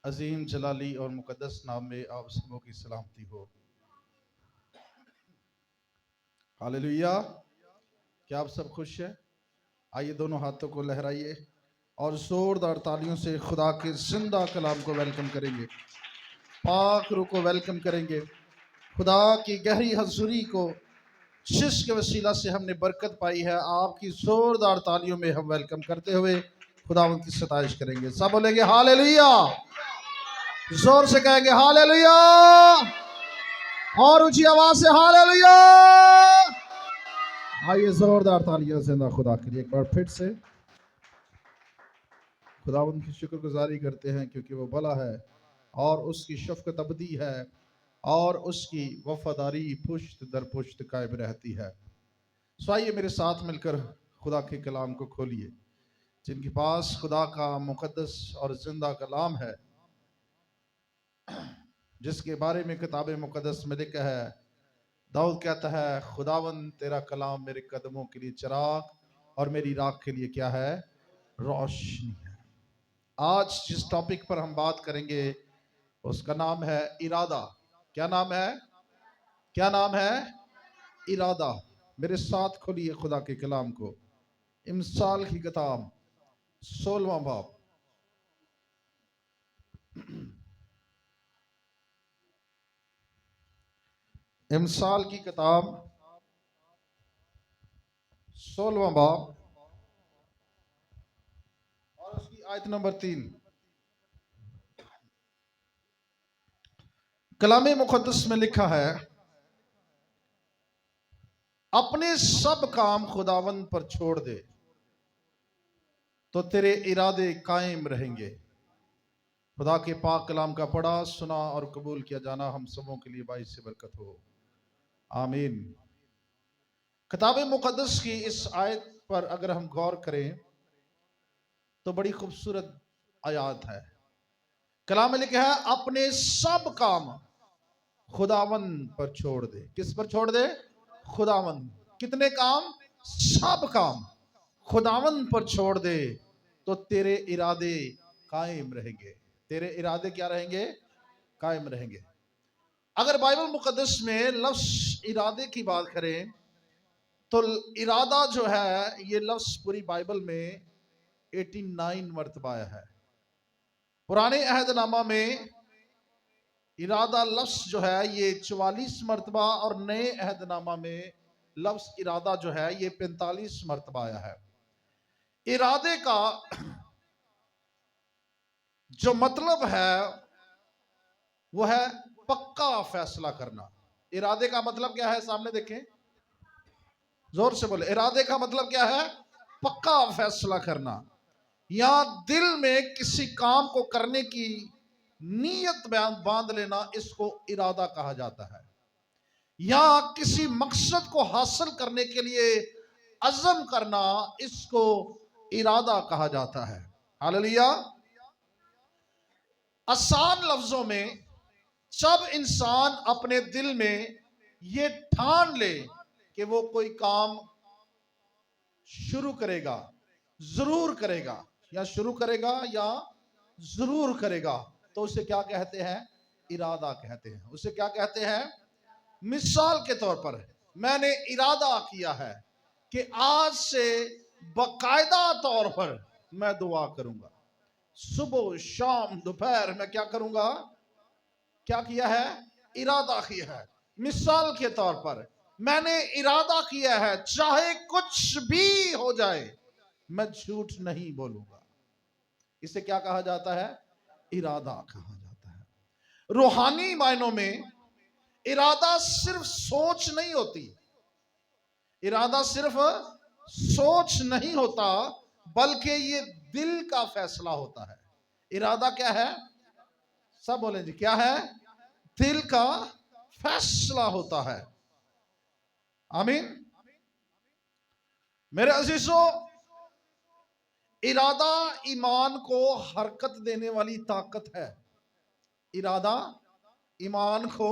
अजीम जलाली और मुकद्दस नाम में आप सबों की सलामती हो। हालेलुया। क्या आप सब खुश हैं? आइए दोनों हाथों को लहराइए और जोरदार तालियों से खुदा के जिंदा कलाम को वेलकम करेंगे, पाक रूह को वेलकम करेंगे। खुदा की गहरी हजूरी को जिसके वसीला से हमने बरकत पाई है, आपकी जोरदार तालियों में हम वेलकम करते हुए खुदा उनकी सताइश करेंगे। सब बोलेंगे हालेलुया, जोर से कहेंगे हालेलुया और ऊंची आवाज से हालेलुया। आइए जोरदार तालियां जिंदा खुदा के लिए एक बार फिर से खुदावंद की शुक्रगुजारी करते हैं, क्योंकि वो भला है और उसकी शफकत अबदी है और उसकी वफादारी पुश्त दर पुश्त कायम रहती है। सो आइए मेरे साथ मिलकर खुदा के कलाम को खोलिए। जिनके पास खुदा का मुकद्दस और जिंदा कलाम है, जिसके बारे में किताब मुकद्दस में लिखा है, दाऊद कहता है, खुदावन तेरा कलाम मेरे कदमों के लिए चिराग और मेरी राह के लिए क्या है? रोशनी है। आज जिस टॉपिक पर हम बात करेंगे उसका नाम है इरादा। क्या नाम है? क्या नाम है? इरादा। मेरे साथ खोलिए खुदा के कलाम को। इमसाल की किताब 16वां बाब। इमसाल की किताब 16वां बाब और उसकी आयत नंबर 3। कलाम मुकद्दस में लिखा है, अपने सब काम खुदावंद पर छोड़ दे तो तेरे इरादे कायम रहेंगे। खुदा के पाक कलाम का पढ़ा, सुना और कबूल किया जाना हम सबों के लिए बाइस से बरकत हो। आमीन। किताब मुकद्दस की इस आयत पर अगर हम गौर करें तो बड़ी खूबसूरत आयत है। कलाम में लिखा है, अपने सब काम खुदावंद पर छोड़ दे। किस पर छोड़ दे? खुदावंद। कितने काम? सब काम खुदावंद पर छोड़ दे तो तेरे इरादे कायम रहेंगे। तेरे इरादे क्या रहेंगे? कायम रहेंगे। अगर बाइबल मुकद्दस में लफ्ज इरादे की बात करें तो इरादा जो है, ये लफ्ज पूरी बाइबल में 89 मरतबा आया है। पुराने अहदनामा में इरादा लफ्ज जो है ये 44 मरतबा और नए अहदनामा में लफ्ज इरादा जो है ये 45 मरतबा आया है। इरादे का जो मतलब है वो है पक्का फैसला करना। इरादे का मतलब क्या है? सामने देखें, जोर से बोले। इरादे का मतलब क्या है? पक्का फैसला करना, या दिल में किसी काम को करने की नीयत बांध लेना, इसको इरादा कहा जाता है। या किसी मकसद को हासिल करने के लिए अज़म करना, इसको इरादा कहा जाता है। हालेलुया। आसान लफ्जों में, जब इंसान अपने दिल में ये ठान ले कि वो कोई काम शुरू करेगा, जरूर करेगा, या शुरू करेगा या जरूर करेगा, तो उसे क्या कहते हैं? इरादा कहते हैं। उसे क्या कहते हैं? मिसाल के तौर पर, मैंने इरादा किया है कि आज से बाकायदा तौर पर मैं दुआ करूंगा। सुबह शाम दोपहर मैं क्या करूंगा? क्या किया है? इरादा किया है। मिसाल के तौर पर, मैंने इरादा किया है चाहे कुछ भी हो जाए मैं झूठ नहीं बोलूंगा। इसे क्या कहा जाता है? इरादा कहा जाता है। रूहानी मायनों में इरादा सिर्फ सोच नहीं होती। इरादा सिर्फ सोच नहीं होता, बल्कि ये दिल का फैसला होता है। इरादा क्या है? सब बोलें जी, क्या है? दिल का फैसला होता है। आमीन। मेरे अजीजों, इरादा ईमान को हरकत देने वाली ताकत है। इरादा ईमान को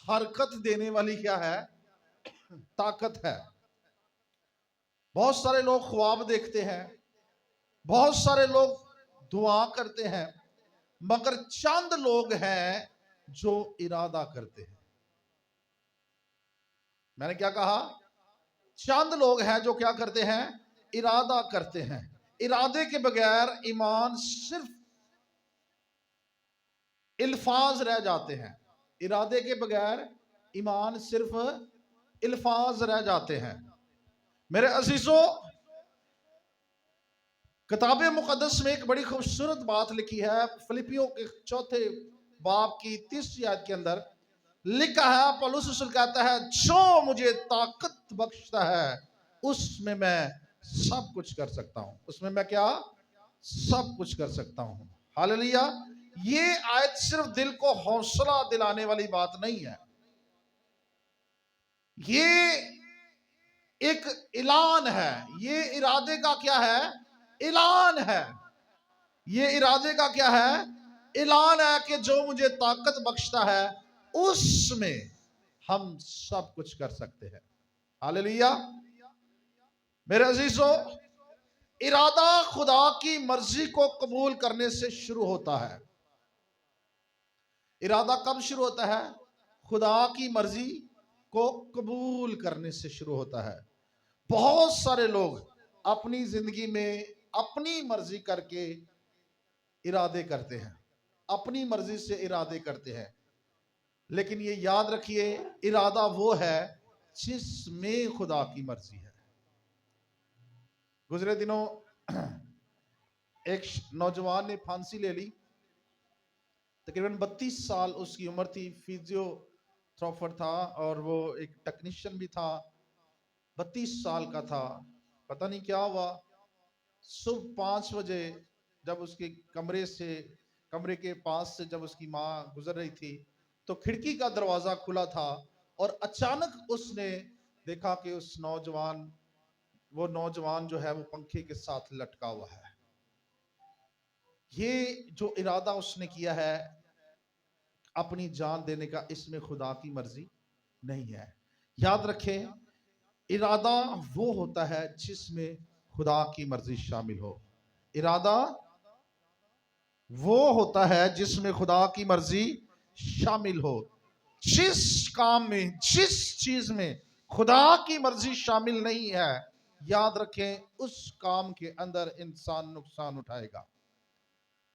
हरकत देने वाली क्या है? ताकत है। बहुत सारे लोग ख्वाब देखते हैं, बहुत सारे लोग दुआ करते हैं, मगर चंद लोग हैं जो इरादा करते हैं। मैंने क्या कहा? चंद लोग हैं जो क्या करते हैं? इरादा करते हैं। इरादे के बगैर ईमान सिर्फ इल्फाज रह जाते हैं। इरादे के बगैर ईमान सिर्फ इल्फाज रह जाते हैं। मेरे अजीजों, किताब मुकद्दस में एक बड़ी खूबसूरत बात लिखी है। फिलिपियों के 4 बाब की 30 आयत के अंदर लिखा है, पौलुस रसूल कहता है, जो मुझे ताकत बख्शता है उसमें मैं सब कुछ कर सकता हूं। उसमें मैं क्या? सब कुछ कर सकता हूं। हालेलुया। ये आयत सिर्फ दिल को हौसला दिलाने वाली बात नहीं है, ये एक ऐलान है। ये इरादे का क्या है? ऐलान है। ये इरादे का क्या है? ऐलान है कि जो मुझे ताकत बख्शता है उसमें हम सब कुछ कर सकते हैं। हालेलुया। मेरे अजीजों, इरादा खुदा की मर्जी को कबूल करने से शुरू होता है। इरादा कब शुरू होता है? खुदा की मर्जी को कबूल करने से शुरू होता है। बहुत सारे लोग अपनी जिंदगी में अपनी मर्जी करके इरादे करते हैं, अपनी मर्जी से इरादे करते हैं। लेकिन ये याद रखिए, इरादा वो है जिसमें खुदा की मर्जी है। गुजरे दिनों एक नौजवान ने फांसी ले ली। तकरीबन 32 साल उसकी उम्र थी। फिजियोथेरेपी था और वो एक टेक्नीशियन भी था। 32 साल का था। पता नहीं क्या हुआ, सुबह 5 बजे जब उसके कमरे के पास से जब उसकी माँ गुजर रही थी तो खिड़की का दरवाजा खुला था और अचानक उसने देखा कि वो नौजवान जो है वो पंखे के साथ लटका हुआ है। ये जो इरादा उसने किया है अपनी जान देने का, इसमें खुदा की मर्जी नहीं है। याद रखें, इरादा वो होता है जिसमें खुदा की मर्जी शामिल हो। इरादा वो होता है जिसमें खुदा की मर्जी शामिल हो। जिस काम में, जिस चीज में खुदा की मर्जी शामिल नहीं है, याद रखें उस काम के अंदर इंसान नुकसान उठाएगा,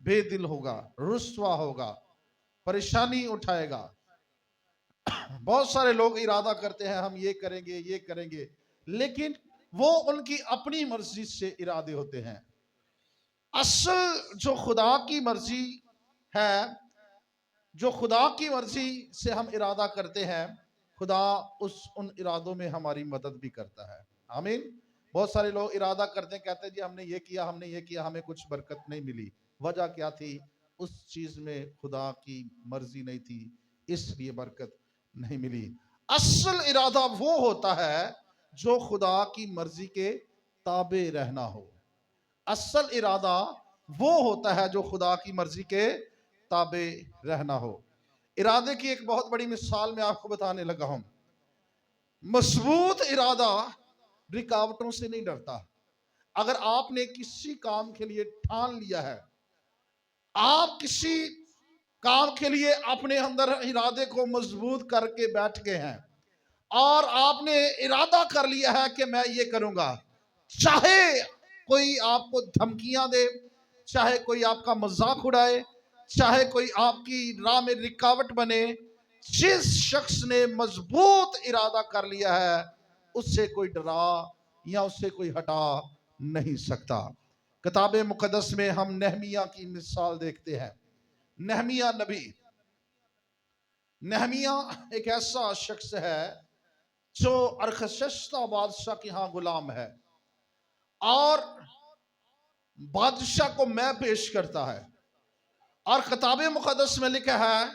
बेदिल होगा, रुस्वा होगा, परेशानी उठाएगा। बहुत सारे लोग इरादा करते हैं हम ये करेंगे, ये करेंगे, लेकिन वो उनकी अपनी मर्जी से इरादे होते हैं। असल जो खुदा की मर्जी है, जो खुदा की मर्जी से हम इरादा करते हैं, खुदा उन इरादों में हमारी मदद भी करता है। आमीन। बहुत सारे लोग इरादा करते हैं, कहते हैं जी हमने ये किया, हमने ये किया, हमें कुछ बरकत नहीं मिली। वजह क्या थी? उस चीज में खुदा की मर्जी नहीं थी, इसलिए बरकत नहीं मिली। असल इरादा वो होता है जो खुदा की मर्जी के ताबे रहना हो। असल इरादा वो होता है जो खुदा की मर्जी के ताबे रहना हो। इरादे की एक बहुत बड़ी मिसाल मैं आपको बताने लगा हूं। मजबूत इरादा रुकावटों से नहीं डरता। अगर आपने किसी काम के लिए ठान लिया है, आप किसी काम के लिए अपने अंदर इरादे को मजबूत करके बैठ गए हैं और आपने इरादा कर लिया है कि मैं ये करूंगा, चाहे कोई आपको धमकियां दे, चाहे कोई आपका मजाक उड़ाए, चाहे कोई आपकी राह में रुकावट बने, जिस शख्स ने मजबूत इरादा कर लिया है उससे कोई डरा या उससे कोई हटा नहीं सकता। किताब मुकद्दस में हम नहमिया की मिसाल देखते हैं। नहमिया नबी, नहमिया एक ऐसा शख्स है जो अरखशस्ता बादशाह के यहां गुलाम है और बादशाह को मैं पेश करता है। और किताब मुकद्दस में लिखा है,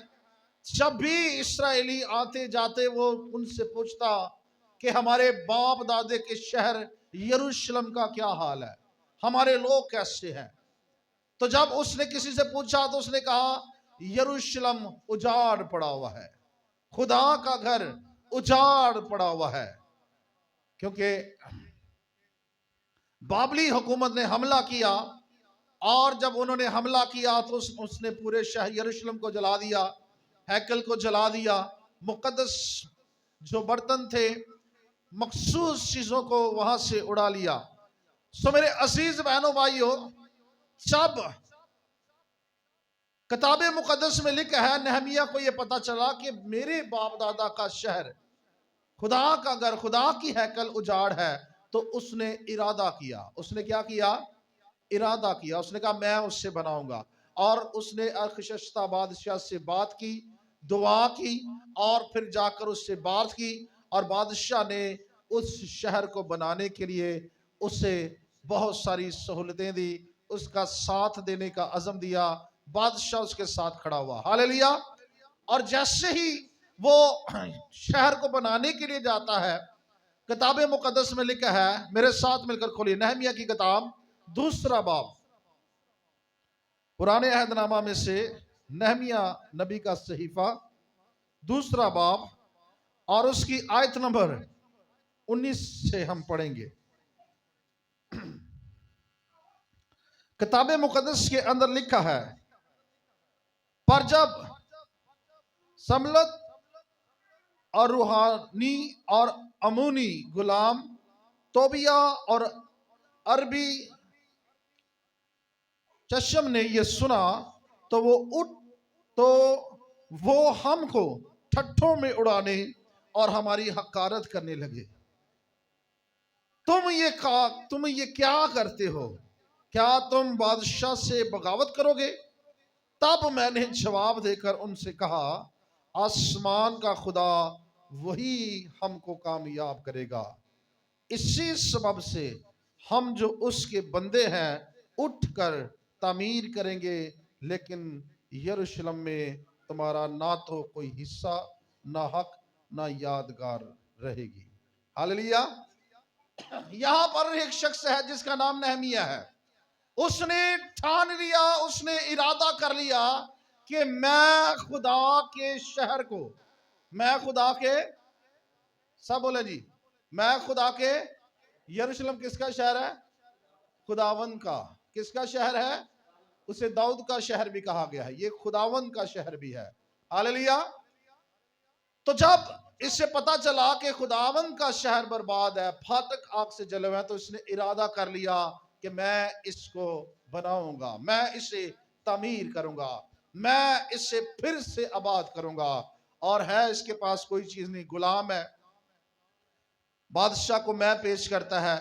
जब भी इस्राएली आते जाते वो उनसे पूछता कि हमारे बाप दादे के शहर यरूशलेम का क्या हाल है, हमारे लोग कैसे हैं। तो जब उसने किसी से पूछा तो उसने कहा यरूशलेम उजाड़ पड़ा हुआ है, खुदा का घर उजाड़ पड़ा हुआ है, क्योंकि बाबली हुकूमत ने हमला किया और जब उन्होंने हमला किया तो उसने पूरे शहर यरूशलेम को जला दिया, हैकल को जला दिया, मुकद्दस जो बर्तन थे, मखसूस चीजों को वहां से उड़ा लिया। सो मेरे अजीज बहनों भाइयों, जब किताब मुकद्दस में लिखा है, नहमिया को यह पता चला कि मेरे बाप दादा का शहर, खुदा का घर, खुदा की हैकल उजाड़ है, तो उसने इरादा किया। उसने क्या किया? इरादा किया। उसने कहा मैं उससे बनाऊंगा। और उसने अर्खशस्ता बादशाह से बात की, दुआ की, और फिर जाकर उससे बात की, और बादशाह ने उस शहर को बनाने के लिए उसे बहुत सारी सहूलतें दी, उसका साथ देने का अज़म दिया। बादशाह उसके साथ खड़ा हुआ। हालेलुया। और जैसे ही वो शहर को बनाने के लिए जाता है, किताब मुकद्दस में लिखा है, मेरे साथ मिलकर खोलिए नहमिया की किताब, दूसरा बाब, पुराने अहदनामा में से नहमिया नबी का सहीफा, दूसरा बाब, और उसकी आयत नंबर 19 से हम पढ़ेंगे। किताब मुकद्दस के अंदर लिखा है, पर जब समलत और रूहानी और अमूनी गुलाम तोबिया और अरबी चशम ने यह सुना, तो वो हमको ठट्ठों में उड़ाने और हमारी हकारत करने लगे। तुम ये क्या करते हो? क्या तुम बादशाह से बगावत करोगे? तब मैंने जवाब देकर उनसे कहा, आसमान का खुदा वही हमको कामयाब करेगा। इसी सबब से हम जो उसके बंदे हैं उठकर तामीर करेंगे, लेकिन यरूशलेम में तुम्हारा ना तो कोई हिस्सा, ना हक, ना यादगार रहेगी। हालेलुया। यहां पर एक शख्स है जिसका नाम नहमिया है। उसने ठान लिया, उसने इरादा कर लिया कि मैं खुदा के शहर को, मैं खुदा के, सब बोले जी, मैं खुदा के, यरूशलेम किसका शहर है? खुदावन का। किसका शहर है? उसे दाऊद का शहर भी कहा गया है, ये खुदावन का शहर भी है। हालेलुया। तो जब इससे पता चला कि खुदावन का शहर बर्बाद है, फाटक आग से जले हुए हैं, तो इसने इरादा कर लिया कि मैं इसको बनाऊंगा, मैं इसे तामीर करूंगा, मैं इसे फिर से आबाद करूंगा। और है इसके पास कोई चीज नहीं, गुलाम है, बादशाह को मैं पेश करता है,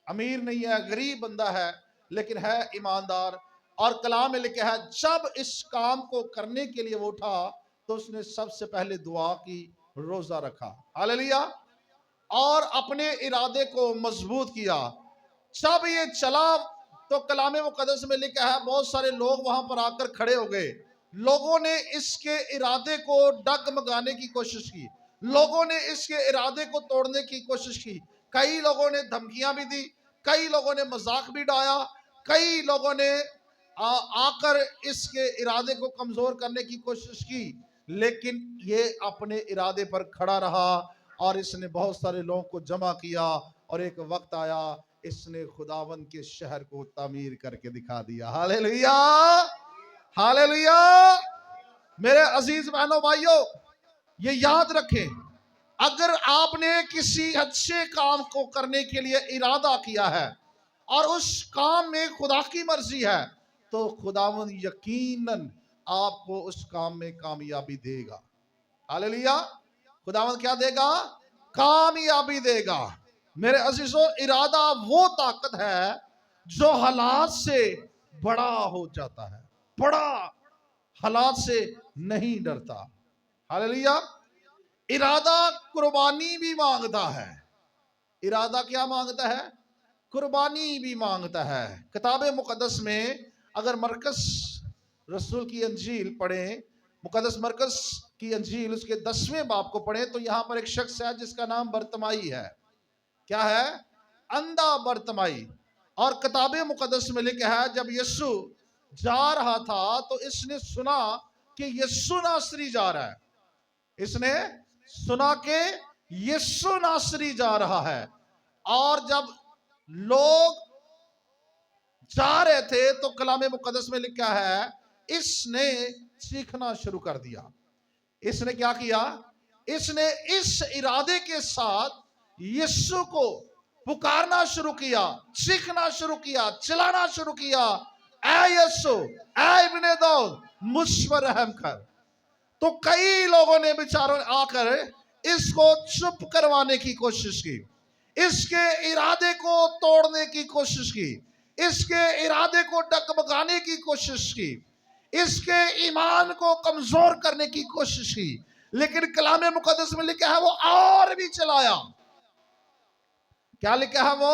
अमीर नहीं है, गरीब बंदा है, लेकिन है ईमानदार। और कलाम में लिखा है, जब इस काम को करने के लिए वो उठा, तो उसने सबसे पहले दुआ की, रोजा रखा। हालेलुया। और अपने इरादे को मजबूत किया। जब ये चला, तो कलाम मुकद्दस में लिखा है, बहुत सारे लोग वहां पर आकर खड़े हो गए। लोगों ने इसके इरादे को डगमगाने की कोशिश की, लोगों ने इसके इरादे को तोड़ने की कोशिश की। कई लोगों ने धमकियां भी दी, कई लोगों ने मजाक भी डाया, कई लोगों ने आकर इसके इरादे को कमजोर करने की कोशिश की, लेकिन ये अपने इरादे पर खड़ा रहा और इसने बहुत सारे लोगों को जमा किया। और एक वक्त आया, इसने खुदावन के शहर को तामीर करके दिखा दिया। Hallelujah, hallelujah. मेरे अजीज बहनों भाइयों, ये याद रखें, अगर आपने किसी अच्छे काम को करने के लिए इरादा किया है और उस काम में खुदा की मर्जी है, तो खुदावन यकीनन आपको उस काम में कामयाबी देगा। हालेलुया। खुदावन क्या देगा? कामयाबी देगा। मेरे अजीजों, इरादा वो ताकत है जो हालात से बड़ा हो जाता है, बड़ा हालात से नहीं डरता। हालेलुया। इरादा कुर्बानी भी मांगता है। इरादा क्या मांगता है? कुर्बानी भी मांगता है। किताब मुकद्दस में अगर मरकस रसूल की अंजील पढ़ें, मुकद्दस मरकस की अंजील उसके 10वें बाब को पढ़ें, तो यहां पर एक शख्स है जिसका नाम बरतमाई है। क्या है? अंधा बरतमाई। और किताब मुकद्दस में लिखा है, जब यीशु जा रहा था तो इसने सुना कि यीशु नासरी जा रहा है। इसने सुना कि यीशु नासरी जा रहा है। और जब लोग जा रहे थे तो कलाम मुकद्दस में लिखा है इसने सीखना शुरू कर दिया। इसने क्या किया? इसने इस इरादे के साथ यीशु को पुकारना शुरू किया, सीखना शुरू किया, चलाना शुरू किया, ऐ यीशु, ऐ इब्ने दाऊद, मुझ पर रहम कर। तो कई लोगों ने बेचारों आकर इसको चुप करवाने की कोशिश की, इसके इरादे को तोड़ने की कोशिश की, इसके इरादे को डगमगाने की कोशिश की, इसके ईमान को कमजोर करने की कोशिश की। लेकिन कलाम मुकद्दस में लिखा है वो और भी चलाया। क्या लिखा है? वो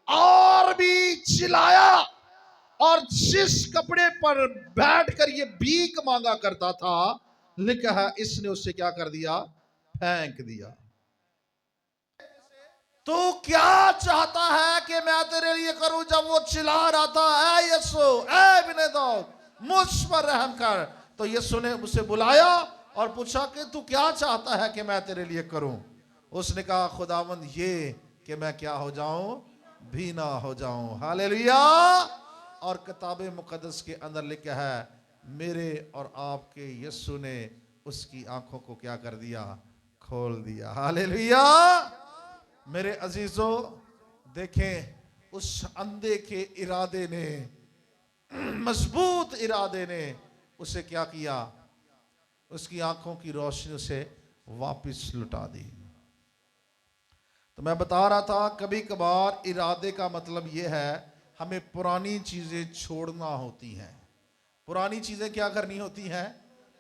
और भी चिल्लाया, और जिस कपड़े पर बैठकर ये भीख मांगा करता था, लिखा है इसने उससे क्या कर दिया? फेंक दिया। तू क्या चाहता है कि मैं तेरे लिए करूं? जब वो चिल्ला रहा था ऐ यीशु, ऐ इब्ने दाऊद, मुझ पर रहम कर, तो यीशु ने उसे बुलाया और पूछा कि तू क्या चाहता है कि मैं तेरे लिए करूं? उसने कहा खुदावंद ये कि मैं क्या हो जाऊं? भीना हो जाऊं। हालेलुया। और किताब मुकद्दस के अंदर लिखा है मेरे और आपके यीशु ने उसकी आंखों को क्या कर दिया? खोल दिया। हालेलुया। मेरे अजीजों, देखें उस अंधे के इरादे ने, मजबूत इरादे ने उसे क्या किया? उसकी आंखों की रोशनी उसे वापस लुटा दी। तो मैं बता रहा था कभी कभार इरादे का मतलब यह है हमें पुरानी चीजें छोड़ना होती हैं। पुरानी चीजें क्या करनी होती हैं?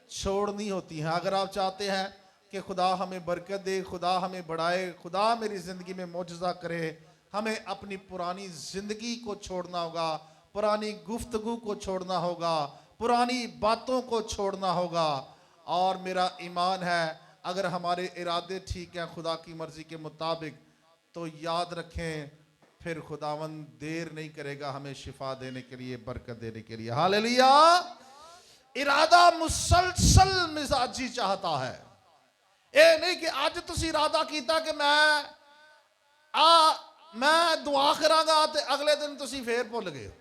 छोड़नी होती हैं। अगर आप चाहते हैं कि खुदा हमें बरकत दे, खुदा हमें बढ़ाए, खुदा मेरी जिंदगी में मौजज़ा करे, हमें अपनी पुरानी जिंदगी को छोड़ना होगा, पुरानी गुफ्तगू को छोड़ना होगा, पुरानी बातों को छोड़ना होगा। और मेरा ईमान है अगर हमारे इरादे ठीक हैं खुदा की मर्जी के मुताबिक, तो याद रखें फिर खुदावंद देर नहीं करेगा हमें शिफा देने के लिए, बरकत देने के लिए। हालेलुया। इरादा मुसलसल मिजाजी चाहता है। ये नहीं कि आज तुसी इरादा कीता कि मैं दुआ करांगा ते अगले दिन तुसी फिर भुल गए,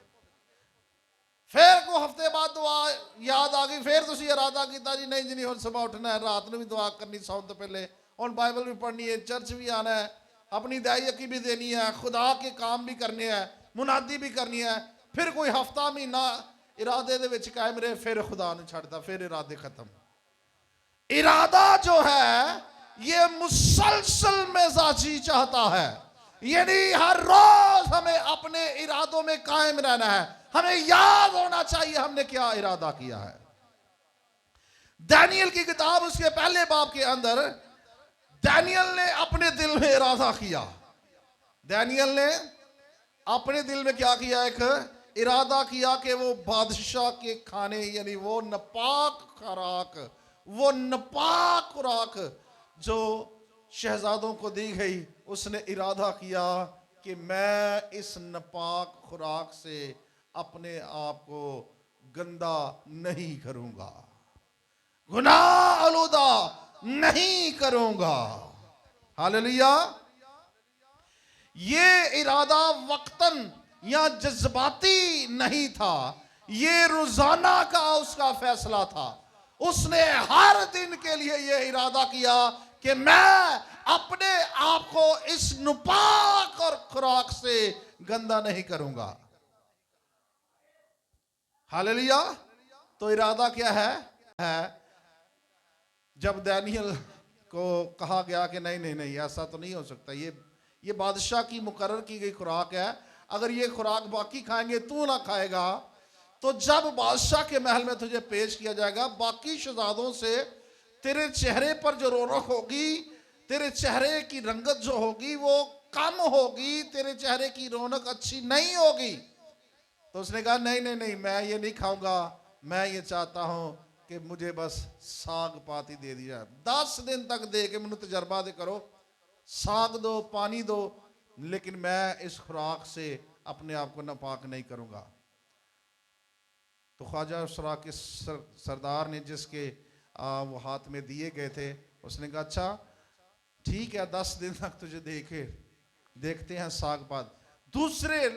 फिर को हफ्ते बाद दुआ याद आ गई, फिर तुसी इरादा कीता जी नहीं जी नहीं हुण सुबह उठना है, रात में भी दुआ करनी, सौन तो पहले हुण बाइबल भी पढ़नी है, चर्च भी आना है, अपनी दायकी भी देनी है, खुदा के काम भी करने हैं, मुनादी भी करनी है। फिर कोई हफ्ता महीना इरादे दे विच कायम रहे, फिर खुदा ने छड्डदा, फिर इरादे खत्म। इरादा जो है ये मुसलसल मिजाजी चाहता है, यानी हर रोज हमें अपने इरादों में कायम रहना है, हमें याद होना चाहिए हमने क्या इरादा किया है। दानियल की किताब उसके पहले बाब के अंदर दानियल ने अपने दिल में इरादा किया। दानियल ने अपने दिल में क्या किया? एक इरादा किया कि वो बादशाह के खाने, यानी वो नपाक खुराक, वो नपाक खुराक जो शहजादों को दी गई, उसने इरादा किया कि मैं इस नपाक खुराक से अपने आप को गंदा नहीं करूंगा, गुनाह आलूदा नहीं करूंगा। हालेलुया। ये इरादा वक्तन या जज्बाती नहीं था, ये रोजाना का उसका फैसला था। उसने हर दिन के लिए यह इरादा किया कि मैं अपने आप को इस नुपाक और खुराक से गंदा नहीं करूंगा। हालेलुया। तो इरादा क्या है जब दानियल को कहा गया कि नहीं नहीं नहीं ऐसा तो नहीं हो सकता, ये बादशाह की मुकर्रर की गई खुराक है, अगर ये खुराक बाकी खाएंगे तू ना खाएगा, तो जब बादशाह के महल में तुझे पेश किया जाएगा, बाकी शहजादों से तेरे चेहरे पर जो रौनक होगी, तेरे चेहरे की रंगत जो होगी वो कम होगी, तेरे चेहरे की रौनक अच्छी नहीं होगी। तो उसने कहा नहीं नहीं नहीं मैं ये नहीं खाऊंगा, मैं ये चाहता हूं कि मुझे बस साग पाती दे दिया, 10 दिन तक दे के मैंने तजर्बा दे करो, साग दो, पानी दो, लेकिन मैं इस खुराक से अपने आप को नापाक नहीं करूंगा। तो ख्वाजा उसरा के सरदार ने जिसके वो हाथ में दिए गए थे, उसने कहा अच्छा ठीक है 10 दिन तक तुझे देखते हैं साग पात। दूसरे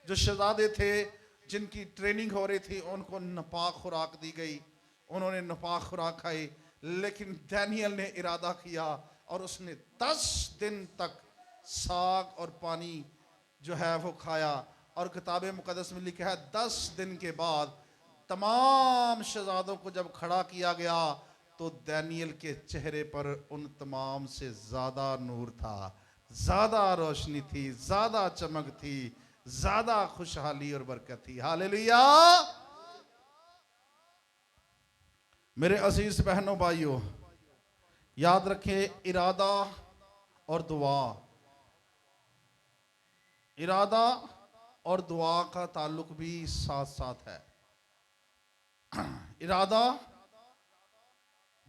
जो शहजादे थे जिनकी ट्रेनिंग हो रही थी उनको नापाक खुराक दी गई, उन्होंने नापाक खुराक खाई। लेकिन दानियल ने इरादा किया और उसने 10 दिन तक साग और पानी जो है वो खाया। और किताब मुकद्दस में लिखा है 10 दिन के बाद तमाम शहजादों को जब खड़ा किया गया तो दानियल के चेहरे पर उन तमाम से ज्यादा नूर था, ज्यादा रोशनी थी, ज्यादा चमक थी, ज्यादा खुशहाली और बरकत थी। हालेलुया। मेरे अजीज बहनों भाइयों, याद रखें, इरादा और दुआ, इरादा और दुआ का ताल्लुक भी साथ साथ है। इरादा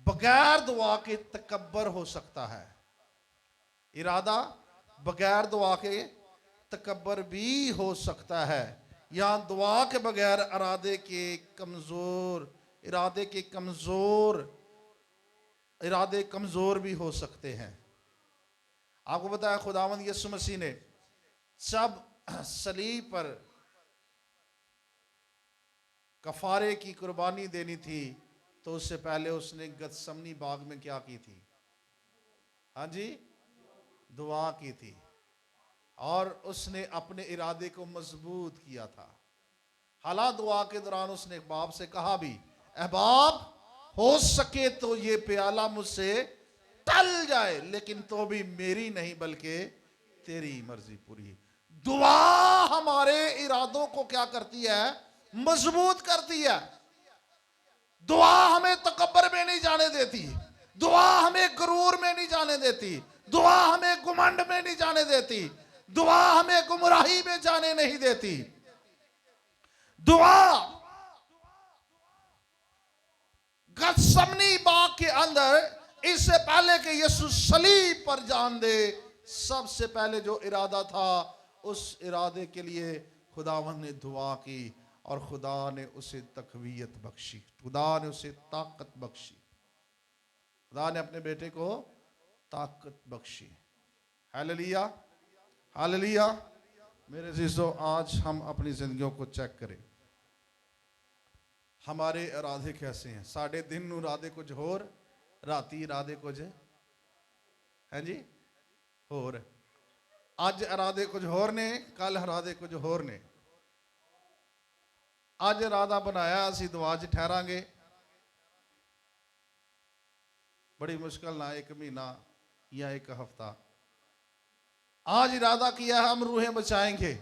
बगैर दुआ के तकब्बर हो सकता है, इरादा बगैर दुआ के तकब्बर भी हो सकता है। या दुआ के बगैर इरादे कमजोर भी हो सकते हैं। आपको बताया खुदावंद यीशु मसीह ने जब सलीब पर कफारे की कुर्बानी देनी थी तो उससे पहले उसने गतसमनी बाग में क्या की थी? हाँ जी, दुआ की थी और उसने अपने इरादे को मजबूत किया था। हालांकि दुआ के दौरान उसने बाप से कहा भी, ऐ बाप, हो सके तो ये प्याला मुझसे टल जाए, लेकिन तो भी मेरी नहीं बल्कि तेरी मर्जी पूरी। दुआ हमारे इरादों को क्या करती है? मजबूत करती है। दुआ हमें तकब्बर में नहीं जाने देती, दुआ हमें गरूर में नहीं जाने देती, दुआ हमें घमंड में नहीं जाने देती, दुआ हमें गुमराही में जाने नहीं देती। दुआ गतसमनी बाग के अंदर इससे पहले कि यीशु सलीब पर जान दे, सबसे पहले जो इरादा था उस इरादे के लिए खुदावन ने दुआ की और खुदा ने उसे तकवीयत बख्शी, खुदा ने उसे ताकत बख्शी, खुदा ने अपने बेटे को ताकत बख्शी। Hallelujah, hallelujah. मेरे अजीजों, आज हम अपनी जिंदगियों को चेक करें, हमारे इरादे कैसे हैं? साढ़े दिन इरादे कुछ होर, राती इरादे कुछ है जी होर। आज इरादे कुछ होर ने, कल इरादे कुछ होर ने। आज इरादा बनाया असी दुआ च ठहरांगे, बड़ी मुश्किल ना 1 महीना या 1 हफ्ता। आज इरादा किया है हम रूहें बचाएंगे,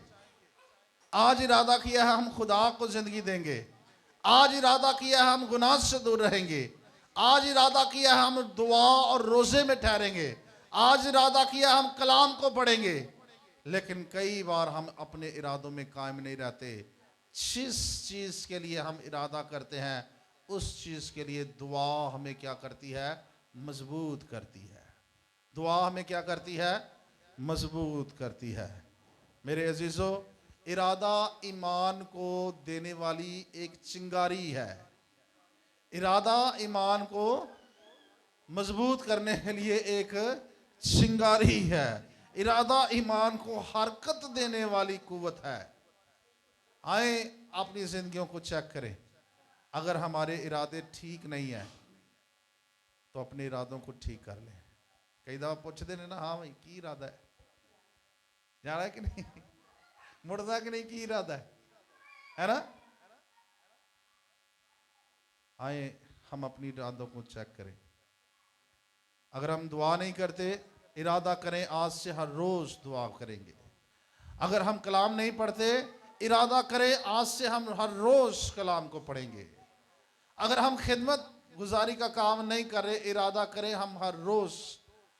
आज इरादा किया है हम खुदा को जिंदगी देंगे, आज इरादा किया है हम गुनाह से दूर रहेंगे, आज इरादा किया है हम दुआ और रोजे में ठहरेंगे, आज इरादा किया हम कलाम को पढ़ेंगे। लेकिन कई बार हम अपने इरादों में कायम नहीं रहते। जिस चीज के लिए हम इरादा करते हैं उस चीज के लिए दुआ हमें क्या करती है? मजबूत करती है। दुआ हमें क्या करती है? मजबूत करती है। मेरे अजीजों, इरादा ईमान को देने वाली एक चिंगारी है। इरादा ईमान को मजबूत करने के लिए एक चिंगारी है। इरादा ईमान को हरकत देने वाली कुव्वत है। आए अपनी जिंदगियों को चेक करें, अगर हमारे इरादे ठीक नहीं है तो अपने इरादों को ठीक कर लें। कई दफा पूछते ने ना, हाँ भाई की इरादा है, जा रहा है कि नहीं, मुड़दा कि नहीं, की इरादा है ना? आए हम अपनी इरादों को चेक करें। अगर हम दुआ नहीं करते, इरादा करें आज से हर रोज दुआ करेंगे। अगर हम कलाम नहीं पढ़ते, इरादा करें आज से हम हर रोज कलाम को पढ़ेंगे। अगर हम खिदमत गुजारी का काम नहीं कर रहे, इरादा करें हम हर रोज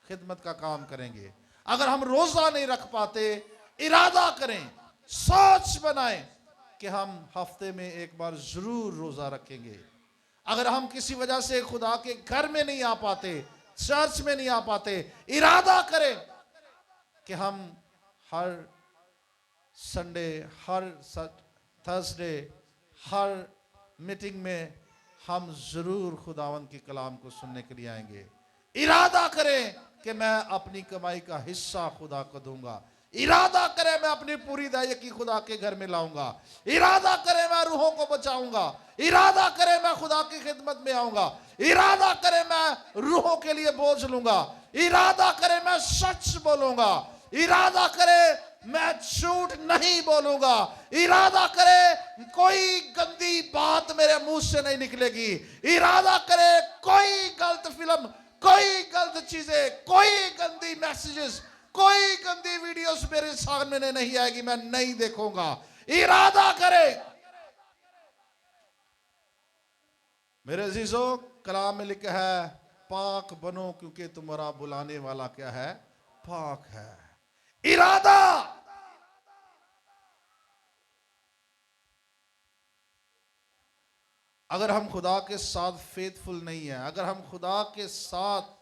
खिदमत का काम करेंगे। अगर हम रोजा नहीं रख पाते, इरादा करें, सोच बनाएं कि हम हफ्ते में एक बार जरूर रोजा रखेंगे। अगर हम किसी वजह से खुदा के घर में नहीं आ पाते, चर्च में नहीं आ पाते, इरादा करें कि हम हर संडे, हर थर्सडे, हर मीटिंग में हम जरूर खुदावन के कलाम को सुनने के लिए आएंगे। इरादा करें कि मैं अपनी कमाई का हिस्सा खुदा को दूंगा। इरादा करे मैं अपनी पूरी दायकी खुदा के घर में लाऊंगा, इरादा करे मैं रूहों को बचाऊंगा, इरादा करे मैं खुदा की खिदमत में आऊंगा, इरादा करे मैं रूहों के लिए बोझ लूंगा, इरादा करे मैं सच बोलूंगा, इरादा करे मैं झूठ नहीं बोलूंगा, इरादा करे कोई गंदी बात मेरे मुंह से नहीं निकलेगी, इरादा करे कोई गलत फिल्म, कोई गलत चीजें, कोई गंदी मैसेजेस, कोई गंदी वीडियोस मेरे सामने नहीं आएगी, मैं नहीं देखूंगा। इरादा करे। मेरे अजीजों, कलाम में लिखा है पाक बनो क्योंकि तुम्हारा बुलाने वाला क्या है? पाक है। इरादा। अगर हम खुदा के साथ फेथफुल नहीं है, अगर हम खुदा के साथ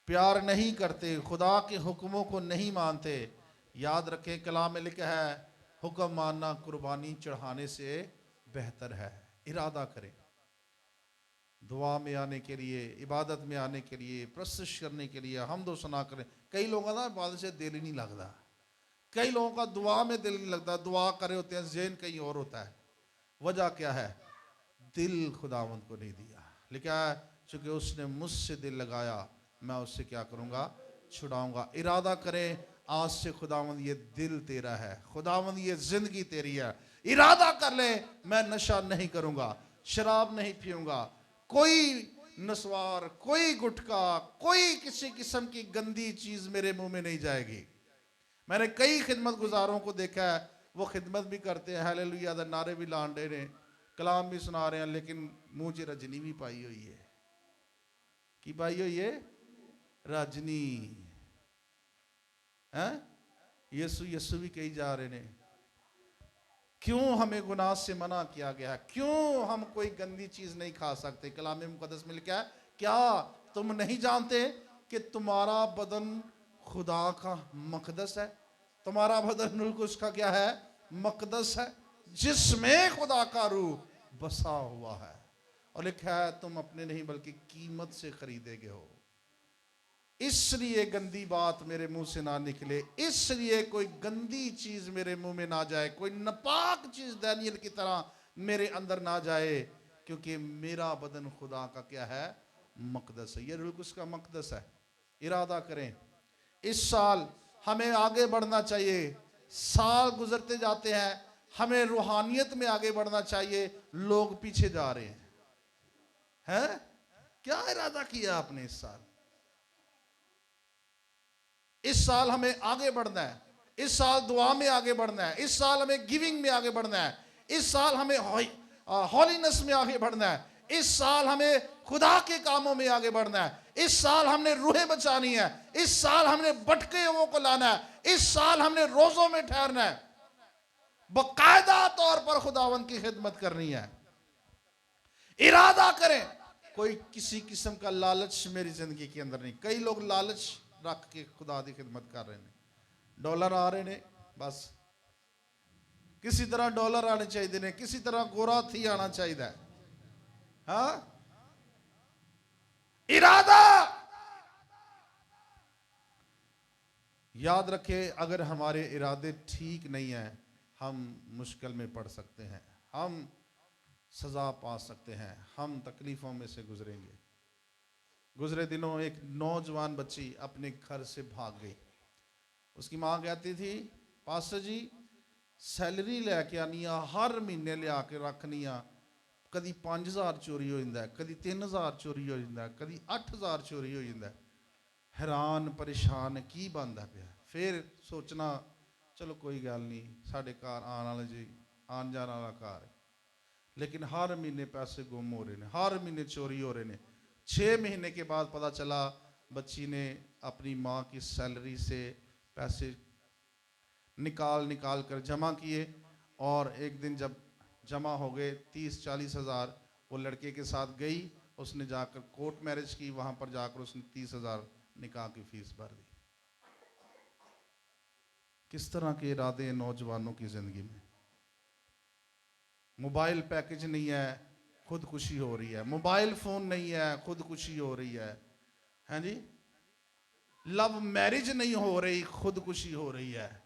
प्यार नहीं करते, खुदा के हुक्मों को नहीं मानते, याद रखें कलाम में लिखा है हुक्म मानना कुर्बानी चढ़ाने से बेहतर है। इरादा करें दुआ में आने के लिए, इबादत में आने के लिए, प्रस्तुत करने के लिए, हम दो सुना करें। कई लोगों का ना इबादत से दिल ही नहीं लगता, कई लोगों का दुआ में दिल नहीं लगता, दुआ करे होते हैं ज़हन कहीं और होता है। वजह क्या है? दिल खुदावंद को नहीं दिया। लिखा है चूंकि उसने मुझसे दिल लगाया मैं उससे क्या करूंगा? छुड़ाऊंगा। इरादा करें आज से खुदावंद ये दिल तेरा है, खुदावंद ये जिंदगी तेरी है। इरादा कर ले मैं नशा नहीं करूंगा, शराब नहीं पीऊंगा, कोई नस्वार, कोई गुटखा, कोई किसी किस्म की गंदी चीज मेरे मुंह में नहीं जाएगी। मैंने कई खिदमत गुजारों को देखा है, वो खिदमत भी करते हैं, हालेलुया दा नारे भी लान रहे हैं, कलाम भी सुना रहे हैं, लेकिन मुंह च रजनी भी पाई हुई है। की पाई हुई है? रजनी है। यीशु यीशु भी कही जा रहे हैं। क्यों हमें गुनाह से मना किया गया? क्यों हम कोई गंदी चीज नहीं खा सकते? कलाम मुकद्दस में लिखा है क्या तुम नहीं जानते कि तुम्हारा बदन खुदा का मकदस है? तुम्हारा बदन रुल्कुस का क्या है? मकदस है, जिसमें खुदा का रूह बसा हुआ है। और लिखा है तुम अपने नहीं बल्कि कीमत से खरीदे गए हो। इसलिए गंदी बात मेरे मुंह से ना निकले, इसलिए कोई गंदी चीज मेरे मुंह में ना जाए, कोई नापाक चीज दानियल की तरह मेरे अंदर ना जाए, क्योंकि मेरा बदन खुदा का क्या है? मकदस है। ये रुल्कुस का मकदस है। इरादा करें इस साल हमें आगे बढ़ना चाहिए। साल गुजरते जाते हैं, हमें रूहानियत में आगे बढ़ना चाहिए, लोग पीछे जा रहे हैं। क्या इरादा किया आपने इस साल? इस साल हमें आगे बढ़ना है, इस साल दुआ में आगे बढ़ना है, इस साल हमें गिविंग में आगे बढ़ना है, इस साल हमें हॉलीनेस में आगे बढ़ना है, इस साल हमें खुदा के कामों में आगे बढ़ना है, इस साल हमने रूहें बचानी है, इस साल हमने भटके हुओं को लाना है, इस साल हमने रोजों में ठहरना है, बाकायदा तौर पर खुदावंद की खिदमत करनी है। इरादा करें। कोई किसी किस्म का लालच मेरी जिंदगी के अंदर नहीं। कई लोग लालच रख के खुदा की खिदमत कर रहे हैं। डॉलर आ रहे ने, बस किसी तरह डॉलर आने चाहिए ने, किसी तरह गोरा थी आना चाहिए। हाँ, इरादा। याद रखें अगर हमारे इरादे ठीक नहीं है हम मुश्किल में पड़ सकते हैं, हम सजा पा सकते हैं, हम तकलीफों में से गुजरेंगे। गुजरे दिनों एक नौजवान बच्ची अपने घर से भाग गई। उसकी मां कहती थी पास्टर जी सैलरी लैके आनी आ, हर महीने लिया के रखनी आ, कदी 5000 चोरी हो जाता है, कदी 3000 चोरी हो जाता है, कदी 8000 चोरी हो जाता है। हैरान परेशान की बनता पाया। फिर सोचना चलो कोई गल नहीं, साढ़े घर आने वाले जी आन जाने वाला घर है, लेकिन हर महीने पैसे गुम हो रहे हैं, हर महीने चोरी हो रहे हैं। 6 महीने के बाद पता चला बच्ची ने अपनी माँ की सैलरी से पैसे निकाल कर जमा किए, और एक दिन जब जमा हो गए 30-40 हज़ार, वो लड़के के साथ गई, उसने जाकर कोर्ट मैरिज की, वहां पर जाकर उसने 30 हज़ार निकाह की फीस भर दी। किस तरह के इरादे हैं नौजवानों की जिंदगी में? मोबाइल पैकेज नहीं है खुदकुशी हो रही है, मोबाइल फोन नहीं है खुदकुशी हो रही है। हैं जी, लव मैरिज नहीं हो रही, खुदकुशी हो रही है।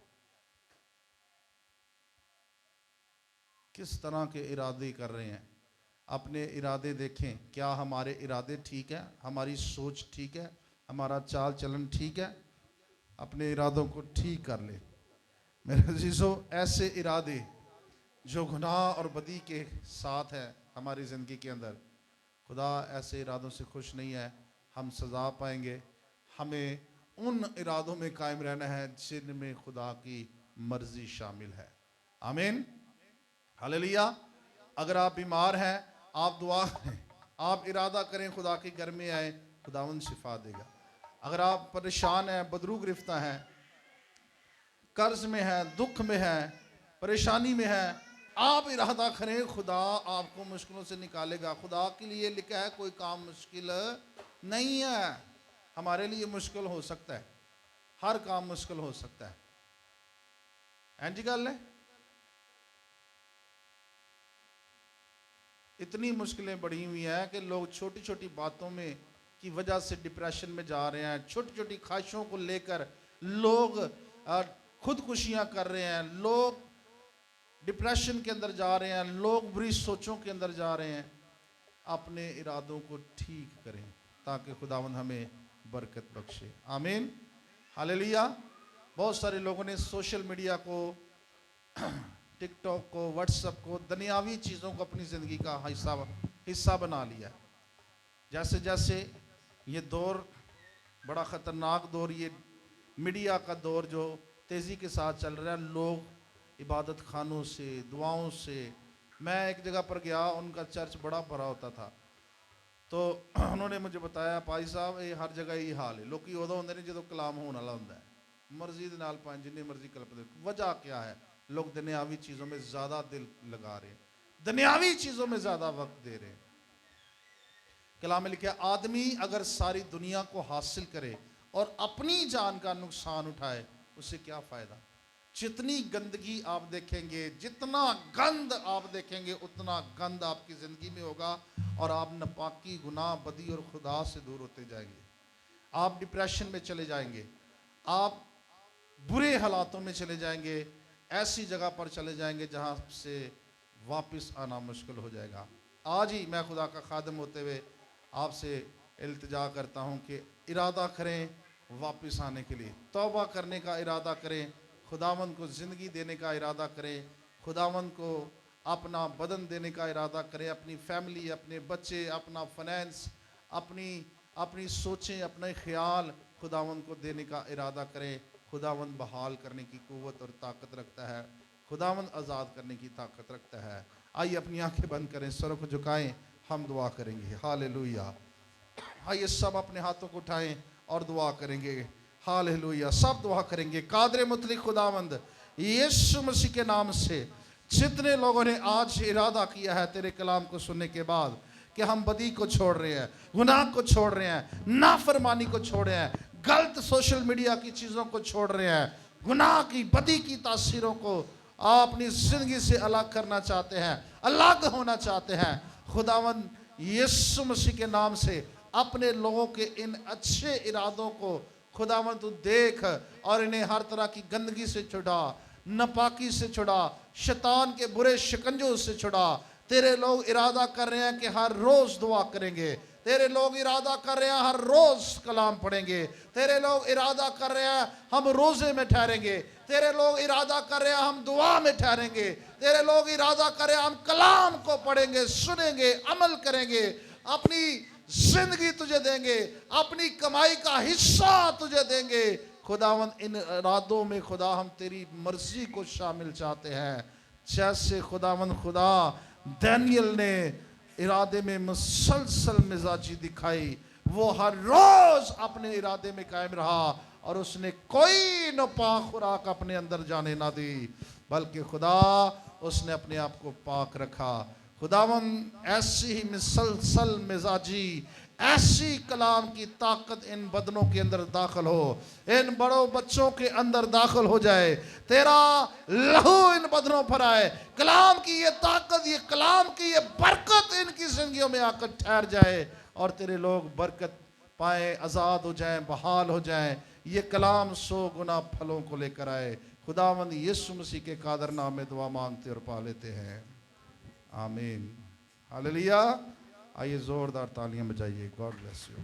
किस तरह के इरादे कर रहे हैं? अपने इरादे देखें, क्या हमारे इरादे ठीक है, हमारी सोच ठीक है, हमारा चाल चलन ठीक है? अपने इरादों को ठीक कर ले मेरे अजीजों। ऐसे इरादे जो गुनाह और बदी के साथ है हमारी ज़िंदगी के अंदर, खुदा ऐसे इरादों से खुश नहीं है। हम सज़ा पाएंगे। हमें उन इरादों में कायम रहना है जिनमें खुदा की मर्जी शामिल है। आमीन, हालेलुया। अगर आप बीमार हैं, आप दुआ करें, आप इरादा करें खुदा के घर में आए, खुदावंद शिफा देगा। अगर आप परेशान हैं, बदरू गिरफ्तार हैं, कर्ज में है, दुख में है, परेशानी में है, आप इरादा करें, खुदा आपको मुश्किलों से निकालेगा। खुदा के लिए लिखा है कोई काम मुश्किल नहीं है। हमारे लिए मुश्किल हो सकता है, हर काम मुश्किल हो सकता है। एंजी गल है, इतनी मुश्किलें बढ़ी हुई हैं कि लोग छोटी छोटी बातों में की वजह से डिप्रेशन में जा रहे हैं। छोटी छोटी ख्वाहिशों को लेकर लोग खुदकुशियां कर रहे हैं, लोग डिप्रेशन के अंदर जा रहे हैं, लोग बुरी सोचों के अंदर जा रहे हैं। अपने इरादों को ठीक करें ताकि खुदावंद हमें बरकत बख्शे। आमीन, हालेलुया। बहुत सारे लोगों ने सोशल मीडिया को, टिकटॉक को, व्हाट्सएप को, दुनियावी चीज़ों को अपनी ज़िंदगी का हिस्सा बना लिया। जैसे जैसे ये दौर बड़ा ख़तरनाक दौर, ये मीडिया का दौर जो तेज़ी के साथ चल रहा है, लोग इबादत खानों से, दुआओं से। मैं एक जगह पर गया, उनका चर्च बड़ा भरा होता था, तो उन्होंने मुझे बताया, भाई साहब ये हर जगह यही हाल है। लोग उदों होंगे नहीं जो कलाम होने वाला होंगे, मर्जी के नाल पाएं जिन्नी मर्जी कलपदे। वजह क्या है? लोग दुनियावी चीज़ों में ज़्यादा दिल लगा रहे हैं, दुनियावी चीज़ों में ज़्यादा वक्त दे रहे हैं। कलाम में लिखा, आदमी अगर सारी दुनिया को हासिल करे और अपनी जान का नुकसान उठाए, उससे क्या फ़ायदा? जितनी गंदगी आप देखेंगे, जितना गंद आप देखेंगे, उतना गंद आपकी ज़िंदगी में होगा और आप नापाकी, गुनाह, बदी और खुदा से दूर होते जाएंगे। आप डिप्रेशन में चले जाएंगे, आप बुरे हालातों में चले जाएंगे, ऐसी जगह पर चले जाएंगे जहां से वापस आना मुश्किल हो जाएगा। आज ही मैं खुदा का खादम होते हुए आपसे इल्तिजा करता हूं कि इरादा करें वापस आने के लिए, तौबा करने का इरादा करें, खुदावंद को ज़िंदगी देने का इरादा करें, खुदावंद को अपना बदन देने का इरादा करें, अपनी फैमिली, अपने बच्चे, अपना फाइनेंस, अपनी सोचें, अपने ख्याल खुदावंद को देने का इरादा करें। खुदावंद बहाल करने की क़ुव्वत और ताकत रखता है, खुदावंद आज़ाद करने की ताकत रखता है। आइए अपनी आंखें बंद करें, सरों को झुकाएं, हम दुआ करेंगे। हालेलुया। आइए सब अपने हाथों को उठाएं और दुआ करेंगे। हालेलुया, सब दुआ करेंगे। कादरे मुतलिक खुदावंद यीशु मसीह के नाम से जितने लोगों ने आज इरादा किया है तेरे कलाम को सुनने के बाद कि हम बदी को छोड़ रहे हैं, गुनाह को छोड़ रहे हैं, नाफरमानी को छोड़ रहे हैं, गलत सोशल मीडिया की चीज़ों को छोड़ रहे हैं, गुनाह की, बदी की तासीरों को अपनी ज़िंदगी से अलग करना चाहते हैं, अलग होना चाहते हैं, खुदावंद यीशु मसीह के नाम से अपने लोगों के इन अच्छे इरादों को खुदावंद तू देख और इन्हें हर तरह की गंदगी से छुड़ा, नापाकी से छुड़ा, शैतान के बुरे शिकंजों से छुड़ा। तेरे लोग इरादा कर रहे हैं कि हर रोज़ दुआ करेंगे, तेरे लोग इरादा कर रहे हैं हर रोज़ कलाम पढ़ेंगे, तेरे लोग इरादा कर रहे हैं हम रोज़े में ठहरेंगे, तेरे लोग इरादा कर रहे हैं हम दुआ में ठहरेंगे, तेरे लोग इरादा कर रहे हैं हम कलाम को पढ़ेंगे, सुनेंगे, अमल करेंगे, अपनी जिंदगी तुझे देंगे, अपनी कमाई का हिस्सा तुझे देंगे। खुदावंद इन इरादों में खुदा हम तेरी मर्जी को शामिल चाहते हैं। जैसे खुदावंद खुदा दानियल ने इरादे में मुसलसल मिजाजी दिखाई, वो हर रोज अपने इरादे में कायम रहा और उसने कोई नापाक खुराक अपने अंदर जाने ना दी, बल्कि खुदा उसने अपने आप को पाक रखा। खुदावंद ऐसी ही मुसलसल मिजाजी, ऐसी कलाम की ताकत इन बदनों के अंदर दाखिल हो, इन बड़ों बच्चों के अंदर दाखिल हो जाए, तेरा लहू इन बदनों पर आए, कलाम की ये ताकत, ये कलाम की ये बरकत इनकी जिंदगियों में आकर ठहर जाए और तेरे लोग बरकत पाएं, आज़ाद हो जाएं, बहाल हो जाएं। ये कलाम 100 गुना फलों को लेकर आए। खुदावंद यीशु मसीह के कादर नाम में दुआ मांगते और पा लेते हैं, आमीन। हालेलुया। आइए जोरदार तालियां बजाइए। God bless you.